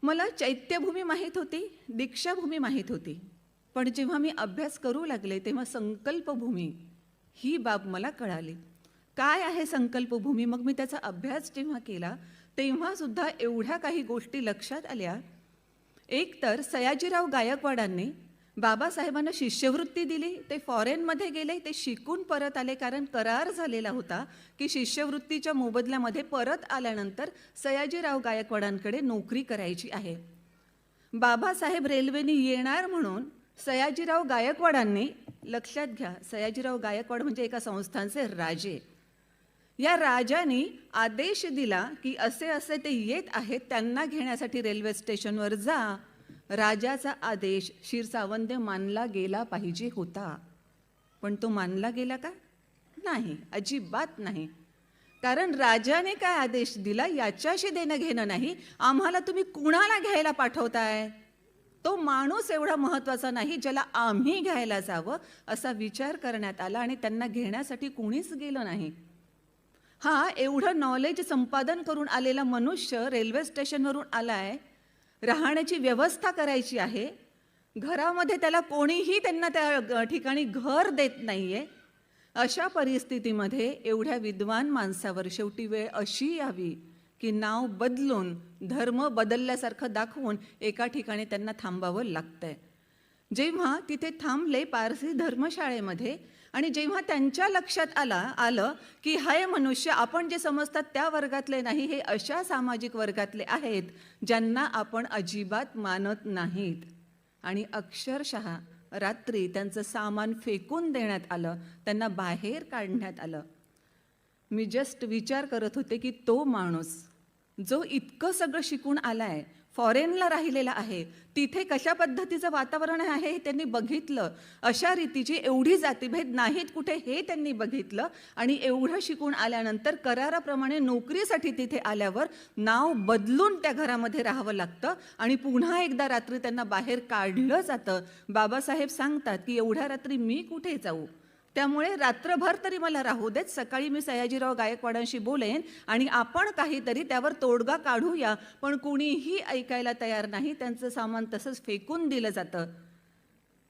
मला चैत्यभूमी माहीत होती, दीक्षाभूमी माहीत होती, पण जेव्हा मी अभ्यास करू लागले तेव्हा संकल्पभूमी ही बाब मला कळाली. काय आहे संकल्पभूमी? मग मी त्याचा अभ्यास जेव्हा केला तेव्हासुद्धा एवढ्या काही गोष्टी लक्षात आल्या. एक तर सयाजीराव गायकवाडांनी बाबासाहेबांना शिष्यवृत्ती दिली, ते फॉरेनमध्ये गेले, ते शिकून परत आले, कारण करार झालेला होता की शिष्यवृत्तीच्या मोबदल्यामध्ये परत आल्यानंतर सयाजीराव गायकवाडांकडे नोकरी करायची आहे. बाबासाहेब रेल्वेने येणार म्हणून सयाजीराव गायकवाडांनी, लक्षात घ्या, सयाजीराव गायकवाड म्हणजे एका संस्थानचे राजे, या राजाने आदेश दिला की असे असे ते येत आहेत, त्यांना घेण्यासाठी रेल्वे स्टेशनवर जा. राजाचा आदेश क्षीरसावंत मानला गेला पाहिजे होता, पण तो मानला गेला का? नाही, अजिबात नाही. कारण राजाने काय आदेश दिला याच्याशी देणं घेणं नाही. आम्हाला तुम्ही कुणाला घ्यायला पाठवताय? तो माणूस एवढा महत्त्वाचा नाही ज्याला आम्ही घ्यायला जावं, असा विचार करण्यात आला आणि त्यांना घेण्यासाठी कुणीच गेलं नाही. हा एवढं नॉलेज संपादन करून आलेला मनुष्य रेल्वे स्टेशनवरून आलाय, राहण्याची व्यवस्था करायची आहे, घरामध्ये त्याला कोणीही त्यांना त्या ठिकाणी घर देत नाहीये. अशा परिस्थितीमध्ये एवढ्या विद्वान माणसावर शेवटी वेळ अशी यावी की नाव बदलून धर्म बदलल्यासारखं दाखवून एका ठिकाणी त्यांना थांबावं लागतंय. जेव्हा तिथे थांबले पारसी धर्मशाळेमध्ये, आणि जेव्हा त्यांच्या लक्षात आलं की हे मनुष्य आपण जे समजतात त्या वर्गातले नाही, हे अशा सामाजिक वर्गातले आहेत ज्यांना आपण अजिबात मानत नाहीत, आणि अक्षरशः रात्री त्यांचं सामान फेकून देण्यात आलं, त्यांना बाहेर काढण्यात आलं. मी जस्ट विचार करत होते की तो माणूस जो इतकं सगळं शिकून आलाय, फॉरेनला राहिलेला आहे, तिथे कशा पद्धतीचं वातावरण आहे हे त्यांनी बघितलं, अशा रीतीची एवढी जातीभेद नाहीत कुठे हे त्यांनी बघितलं, आणि एवढं शिकून आल्यानंतर कराराप्रमाणे नोकरीसाठी तिथे आल्यावर नाव बदलून त्या घरामध्ये राहावं लागतं आणि पुन्हा एकदा रात्री त्यांना बाहेर काढलं जातं. बाबासाहेब सांगतात की एवढ्या रात्री मी कुठे जाऊ, त्यामुळे रात्रभर तरी मला राहू देत, सकाळी मी सयाजीराव गायकवाडांशी बोलेन आणि आपण काहीतरी त्यावर तोडगा काढूया. पण कुणीही ऐकायला तयार नाही, त्यांचं सामान तसंच फेकून दिलं जातं.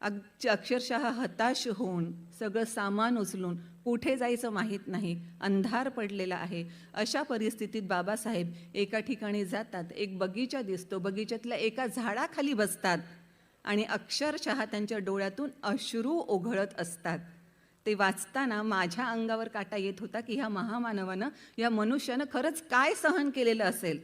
अक्षरशः हताश होऊन सगळं सामान उचलून कुठे जायचं माहीत नाही, अंधार पडलेला आहे. अशा परिस्थितीत बाबासाहेब एका ठिकाणी जातात, एक बगीचा दिसतो, बगीच्यातल्या एका झाडाखाली बसतात आणि अक्षरशः त्यांच्या डोळ्यातून अश्रू ओघळत असतात. ते वाचताना माझ्या अंगावर काटा येत होता की ह्या महामानवानं, या मनुष्यानं खरंच काय सहन केलेलं असेल.